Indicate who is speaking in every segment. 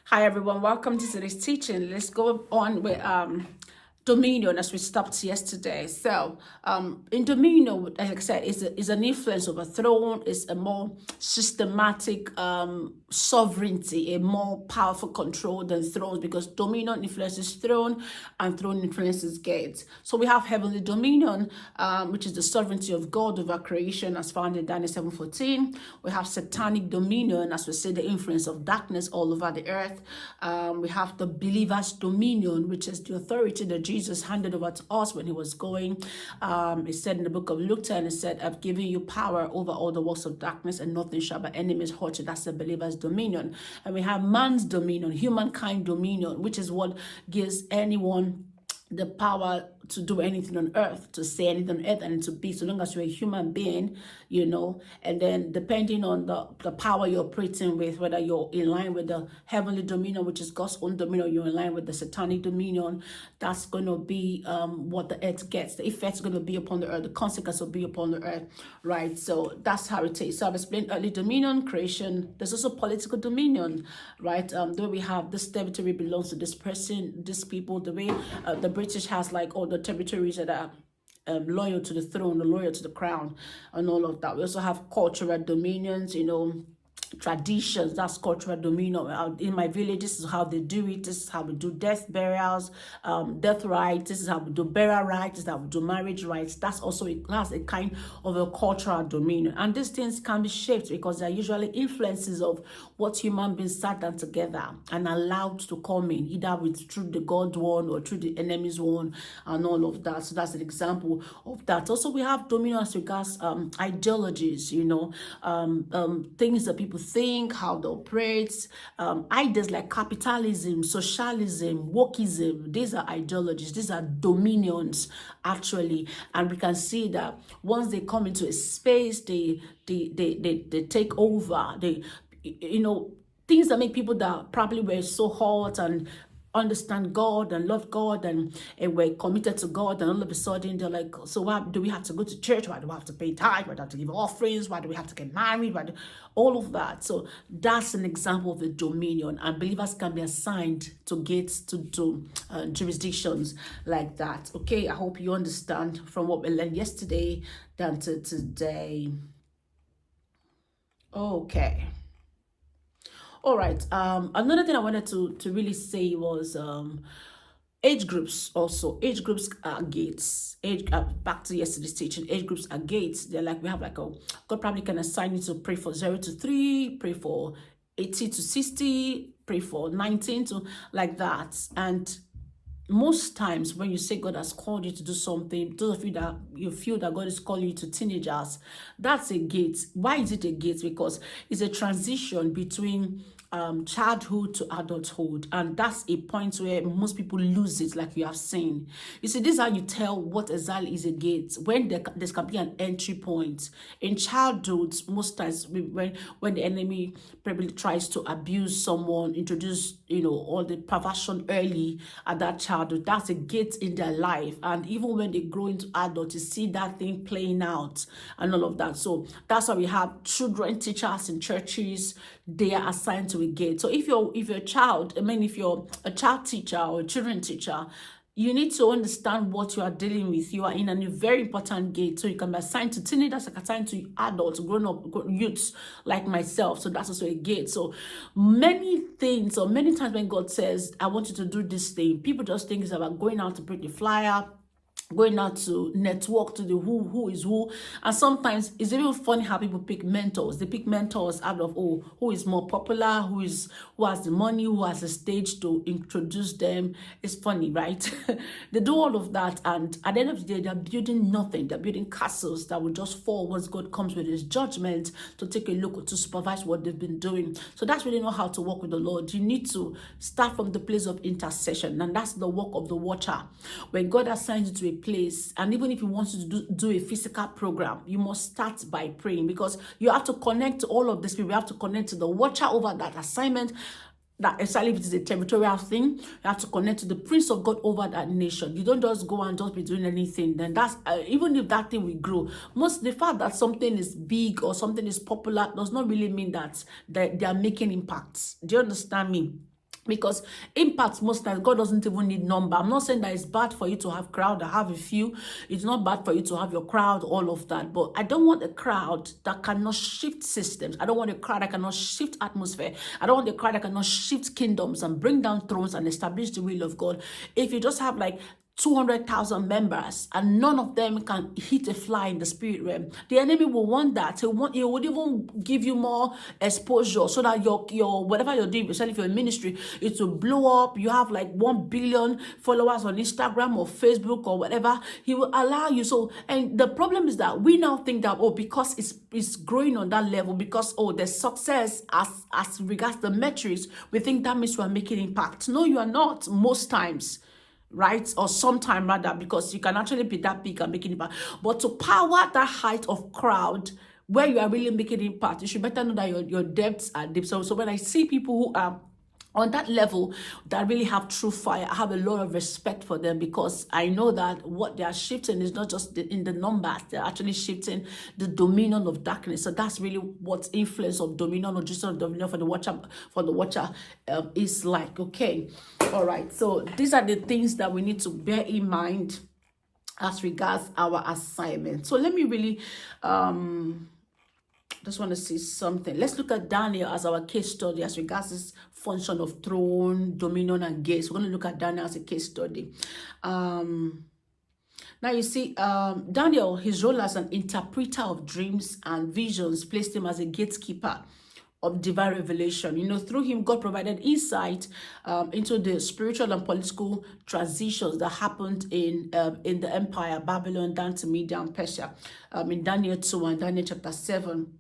Speaker 1: Hi everyone, welcome to today's teaching. Let's go on with dominion as we stopped yesterday. So in dominion, like I said, is an influence of a throne, is a more systematic sovereignty, a more powerful control than thrones, because dominion influences throne and throne influences gates. So we have heavenly dominion, which is the sovereignty of God over creation as found in Daniel 7:14. We have satanic dominion, as we say, the influence of darkness all over the earth. We have the believer's dominion, which is the authority that Jesus handed over to us when he was going. It said in the book of Luke 10, it said, I've given you power over all the works of darkness, and nothing shall by enemies hurt you. That's the believer's dominion. And we have man's dominion, humankind dominion, which is what gives anyone the power to do anything on earth, to say anything on earth and to be, so long as you're a human being, and then depending on the power you're operating with, whether you're in line with the heavenly dominion, which is God's own dominion, you're in line with the satanic dominion, that's going to be what the earth gets. The effect's going to be upon the earth, the consequence will be upon the earth, right? So that's how it is. So I've explained earthly dominion, creation. There's also political dominion, right? The way we have this territory belongs to this person, this people, the way the British has like all the territories that are loyal to the throne, loyal to the crown, and all of that. We also have cultural dominions, traditions. That's cultural dominion. In my village, this is how they do it. This is how we do death burials, death rites. This is how we do burial rites. This is how we do marriage rites. That's a kind of a cultural dominion. And these things can be shaped because they're usually influences of what human beings sat down together and allowed to come in, either through the God one or through the enemy's one, and all of that. So that's an example of that. Also, we have dominion as regards ideologies. Things that people think, how they operate, ideas like capitalism, socialism, wokeism. These are ideologies, these are dominions actually. And we can see that once they come into a space, they take over. Things that make people that probably were so hot and understand God and love God and we're committed to God, and all of a sudden they're like, so why do we have to go to church? Why do we have to pay tithe? Why do we have to give offerings? Why do we have to get married? All of that. So that's an example of the dominion, and believers can be assigned to gates, to jurisdictions like that. Okay, I hope you understand from what we learned yesterday than to today. Okay. All right. Another thing I wanted to really say was age groups. Also, age groups are gates. Back to yesterday's teaching. Age groups are gates. They're like, we have like God probably can assign you to pray for 0 to 3, pray for 80 to 60, pray for 19 to like that. And most times when you say God has called you to do something, those of you that you feel that God is calling you to teenagers, that's a gate. Why is it a gate? Because it's a transition between childhood to adulthood, and that's a point where most people lose it, like you have seen. You see, this is how you tell what exactly is a gate, when there can be an entry point. In childhood, most times when the enemy probably tries to abuse someone, introduce all the perversion early at that childhood, that's a gate in their life. And even when they grow into adult, you see that thing playing out and all of that. So that's why we have children teachers in churches. They are assigned to a gate. So if you're a child, if you're a child teacher or a children teacher, you need to understand what you are dealing with. You are in a very important gate. So you can be assigned to teenagers, like assigned to adults, grown-up youths like myself. So that's also a gate. So many things, or many times when God says, I want you to do this thing, people just think it's about going out to print the flyer, going out to network to the who is who. And sometimes it's even funny how people pick mentors. They pick mentors out of who is more popular, who has the money, who has the stage to introduce them. It's funny, right? They do all of that, and at the end of the day, they're building nothing. They're building castles that will just fall once God comes with his judgment to take a look, to supervise what they've been doing. So that's really not how to walk with the Lord. You need to start from the place of intercession, and that's the work of the watcher. When God assigns you to a place, and even if you want to do a physical program, you must start by praying, because you have to connect to all of this people. You have to connect to the watcher over that assignment, that especially if it is a territorial thing. You have to connect to the prince of God over that nation. You don't just go and just be doing anything. Then that's even if that thing will grow, the fact that something is big or something is popular does not really mean that they are making impacts. Do you understand me? Because impact, most times God doesn't even need number. I'm not saying that it's bad for you to have crowd or have a few. It's not bad for you to have your crowd, all of that. But I don't want a crowd that cannot shift systems. I don't want a crowd that cannot shift atmosphere. I don't want a crowd that cannot shift kingdoms and bring down thrones and establish the will of God. If you just have like 200,000 members and none of them can hit a fly in the spirit realm, the enemy will want that. He would even give you more exposure so that your whatever you're doing, especially if you're in ministry, it will blow up. You have like 1 billion followers on Instagram or Facebook or whatever. He will allow you. So, and the problem is that we now think that, oh, because it's growing on that level, because there's success as regards the metrics, we think that means we are making impact. No, you are not most times, right? Or sometime rather, because you can actually be that big and making impact. But to power that height of crowd where you are really making impact, you should better know that your depths are deep. So when I see people who are on that level that really have true fire, I have a lot of respect for them, because I know that what they are shifting is not just in the numbers, they're actually shifting the dominion of darkness. So that's really what influence of dominion or just of dominion for the watcher is like. Okay, all right. So these are the things that we need to bear in mind as regards our assignment. So let me really just want to see something. Let's look at Daniel as our case study as regards this function of throne, dominion, and gates. We're going to look at Daniel as a case study. Now you see, Daniel, his role as an interpreter of dreams and visions placed him as a gatekeeper of divine revelation. Through him, God provided insight into the spiritual and political transitions that happened in the empire, Babylon, down to Media and Persia. In Daniel 2 and Daniel chapter 7.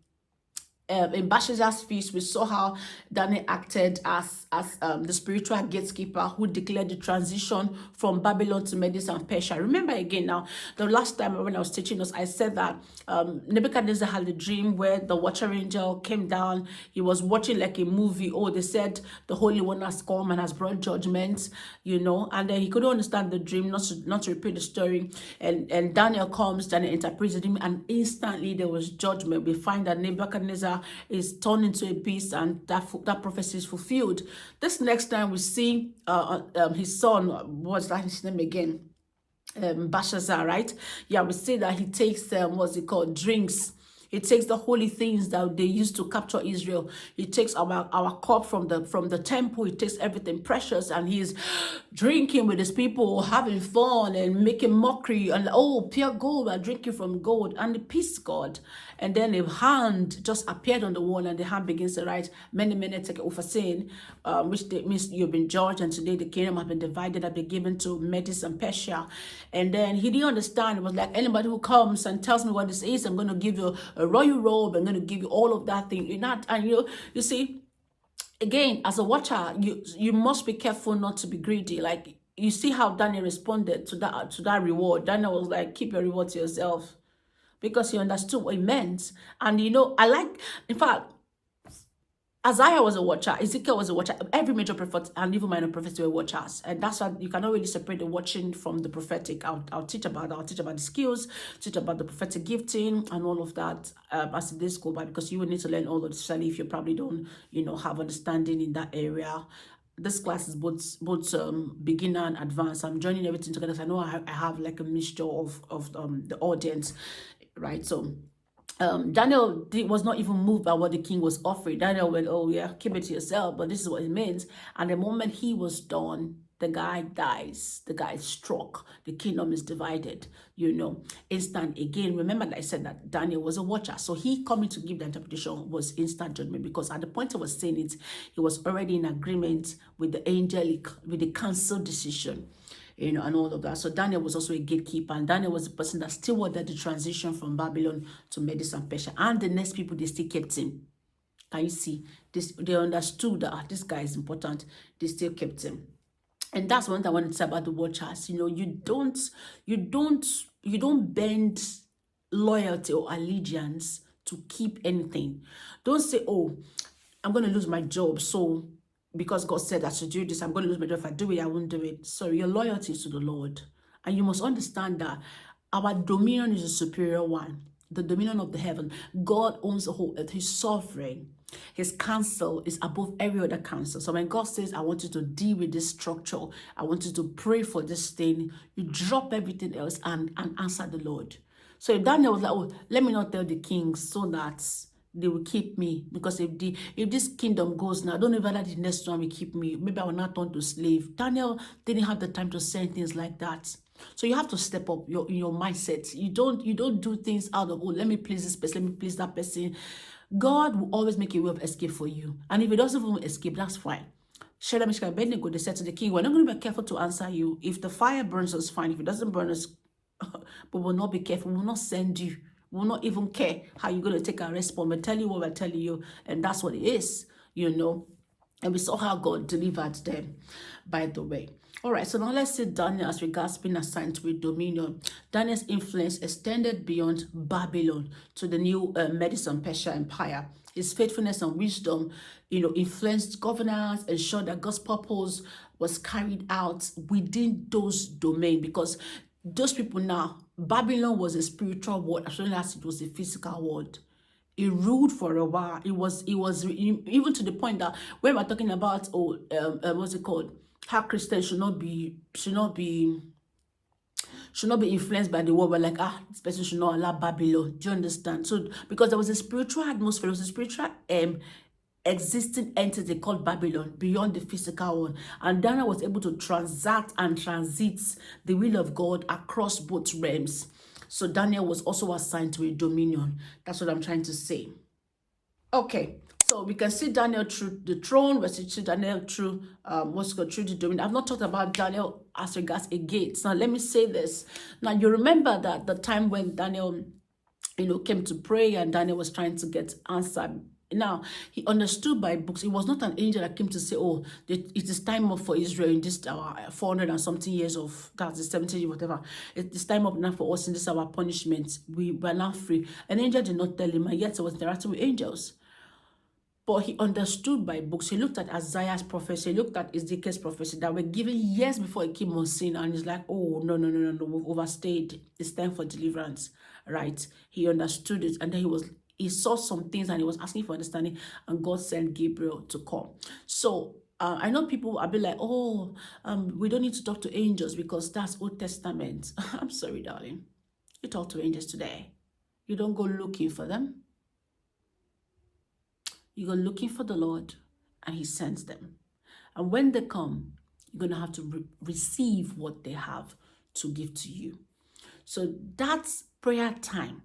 Speaker 1: In Belshazzar's feast, we saw how Daniel acted as the spiritual gatekeeper who declared the transition from Babylon to Medes and Persia. Remember again now, the last time when I was teaching us, I said that Nebuchadnezzar had a dream where the watcher angel came down. He was watching like a movie. Oh, they said the Holy One has come and has brought judgment, and then he couldn't understand the dream, not to repeat the story. And Daniel comes, Daniel interprets the dream, and instantly there was judgment. We find that Nebuchadnezzar is turned into a beast, and that prophecy is fulfilled. This next time we see his son, what's that his name again? Belshazzar, right? Yeah, we see that he takes drinks. He takes the holy things that they used to capture Israel. He takes our cup from the temple. He takes everything precious, and he's drinking with his people, having fun and making mockery. And pure gold, we're drinking from gold. And the peace God. And then a hand just appeared on the wall, and the hand begins to write, many take over sin, which means you've been judged, and today the kingdom has been divided, have been given to Medes and Persia. And then he didn't understand. It was like, anybody who comes and tells me what this is, I'm going to give you a royal robe, I'm going to give you all of that thing. You see, again, as a watcher, you must be careful not to be greedy. Like, you see how Daniel responded to that reward. Daniel was like, keep your reward to yourself, because he understood what it meant. And in fact, Isaiah was a watcher, Ezekiel was a watcher, every major prophet and even minor prophets were watchers. And that's why you cannot really separate the watching from the prophetic. I'll teach about the skills, teach about the prophetic gifting and all of that as the days go by, because you will need to learn all of this, especially if you probably don't, have understanding in that area. This class is both beginner and advanced. I'm joining everything together, so I know I have like a mixture of the audience, right? So Daniel was not even moved by what the king was offering. Daniel went, oh yeah, keep it to yourself, but this is what it means. And the moment he was done, the guy dies, the guy is struck, the kingdom is divided, instant. Again, remember that I said that Daniel was a watcher, so he coming to give the interpretation was instant judgment, because at the point I was saying it, he was already in agreement with the council decision, and all of that. So Daniel was also a gatekeeper, and Daniel was the person that still wanted the transition from Babylon to Medes and Persia. And the next people, they still kept him. Can you see this? They understood that this guy is important. They still kept him. And that's one thing I wanted to say about the watchers. You don't bend loyalty or allegiance to keep anything. Don't say, oh, I'm going to lose my job, so because God said I should do this, I'm going to lose my job. If I do it, I won't do it. Sorry, your loyalty is to the Lord. And you must understand that our dominion is a superior one. The dominion of the heaven. God owns the whole earth. He's sovereign. His counsel is above every other counsel. So when God says, I want you to deal with this structure, I want you to pray for this thing, you drop everything else and answer the Lord. So if Daniel was like, oh, let me not tell the kings so that they will keep me, because if this kingdom goes now, I don't know whether the next one will keep me. Maybe I will not turn to slave. Daniel didn't have the time to say things like that. So you have to step up in your mindset. You don't do things out of, oh, let me please this person, let me please that person. God will always make a way of escape for you. And if it doesn't even escape, that's fine. Shadrach, Meshach, and Abednego, they said to the king, we're not going to be careful to answer you. If the fire burns us, fine. If it doesn't burn us, but we'll not be careful. We will not send you. We will not even care how you're going to take our response. We'll tell you what we're telling you, and that's what it is, And we saw how God delivered them, by the way. All right, so now let's see Daniel as regards being assigned with dominion. Daniel's influence extended beyond Babylon to the new Medo-Persia Empire. His faithfulness and wisdom, influenced governors, ensured that God's purpose was carried out within those domains, because those people now, Babylon was a spiritual world as well as it was a physical world. It ruled for a while. It was even to the point that when we're talking about what's it called? How Christians should not be influenced by the world. We're like, this person should not allow Babylon. Do you understand? So because there was a spiritual atmosphere, there was a spiritual existing entity called Babylon beyond the physical one, and Daniel was able to transact and transit the will of God across both realms. So Daniel was also assigned to a dominion. That's what I'm trying to say. Okay, so we can see Daniel through the throne. We see Daniel through through the dominion. I've not talked about Daniel as regards a gate. Now let me say this. Now you remember that the time when Daniel, came to pray and Daniel was trying to get answered. Now, he understood by books. It was not an angel that came to say, oh, it is time up for Israel in this 400 and something years of, that's the 70 years, whatever. It's time up now for us in this our punishment. We were now free. An angel did not tell him, and yet he was interacting with angels. But he understood by books. He looked at Isaiah's prophecy. He looked at Ezekiel's prophecy that were given years before he came on scene. And he's like, oh, no, we've overstayed. It's time for deliverance, right? He understood it. And then he saw some things and he was asking for understanding, and God sent Gabriel to come. So I know people will be like, we don't need to talk to angels because that's Old Testament. I'm sorry, darling. You talk to angels today. You don't go looking for them. You go looking for the Lord and he sends them. And when they come, you're going to have to receive what they have to give to you. So that's prayer time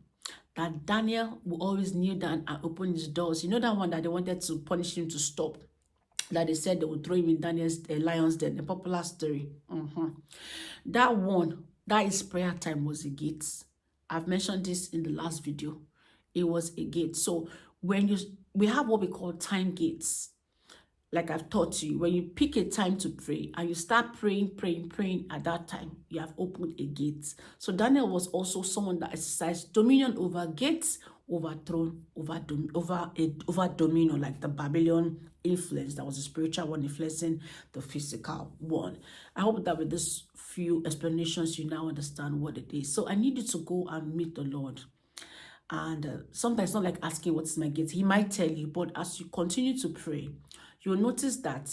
Speaker 1: that Daniel will always kneel down and open his doors. You know that one that they wanted to punish him to stop? That they said they would throw him in Daniel's lion's den, a popular story. That one, that is prayer time, was a gate. I've mentioned this in the last video. It was a gate. So when we have what we call time gates. Like I've taught you, when you pick a time to pray and you start praying at that time, you have opened a gate. So Daniel was also someone that exercised dominion over gates, over throne, over dominion, like the Babylon influence. That was the spiritual one influencing the physical one. I hope that with this few explanations, you now understand what it is. So I need you to go and meet the Lord. And sometimes it's not like asking what's my gate. He might tell you, but as you continue to pray, you'll notice that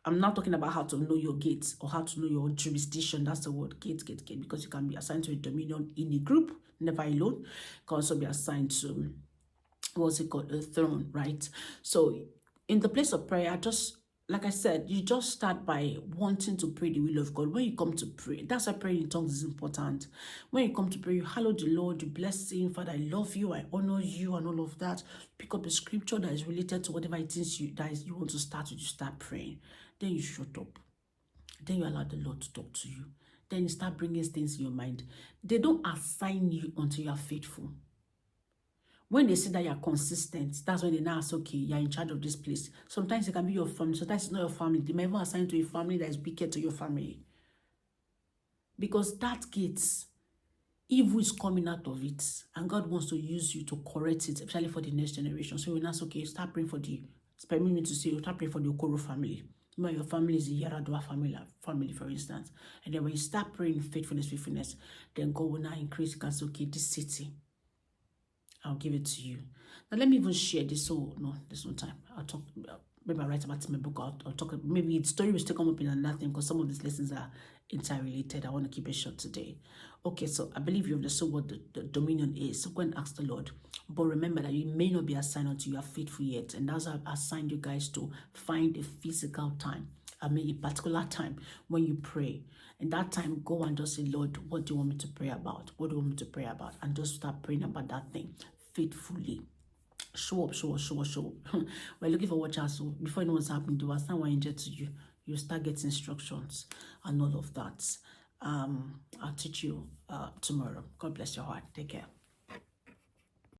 Speaker 1: I'm not talking about how to know your gates or how to know your jurisdiction. That's the word, gate, because you can be assigned to a dominion in a group, never alone. You can also be assigned to, what's it called, a throne, right? So in the place of prayer, just like I said, you just start by wanting to pray the will of God. When you come to pray, that's why praying in tongues is important. When you come to pray, you hallow the Lord, you bless him. Father, I love you, I honor you, and all of that. Pick up a scripture that is related to whatever it is you want to start with. You start praying. Then you shut up. Then you allow the Lord to talk to you. Then you start bringing things in your mind. They don't assign you until you are faithful. When they see that you're consistent, that's when they now ask, okay, you're in charge of this place. Sometimes it can be your family, sometimes it's not your family. They may even assign to a family that is wicked to your family. Because that gate, evil is coming out of it, and God wants to use you to correct it, especially for the next generation. So when that's okay, start praying for spare me to say, start praying for the Okoro family. Remember, your family is the Yaradua family, for instance. And then when you start praying faithfulness, then God will now increase. You can say, okay, this city, I'll give it to you. Now let me even share this. So no, there's no time. I'll talk. Maybe I'll write about it in my book. I'll talk. Maybe the story will still come up in another thing because some of these lessons are interrelated. I want to keep it short today. Okay, so I believe you understood what the dominion is. So go and ask the Lord. But remember that you may not be assigned until you are faithful yet. And that's how I assigned you guys to find a physical time. I mean, a particular time when you pray. And that time, go and just say, Lord, what do you want me to pray about? What do you want me to pray about? And just start praying about that thing faithfully. Show up. We're looking for watchers. So before you know what's happening, do assign one angel to you. You start getting instructions and all of that. I'll teach you tomorrow. God bless your heart. Take care.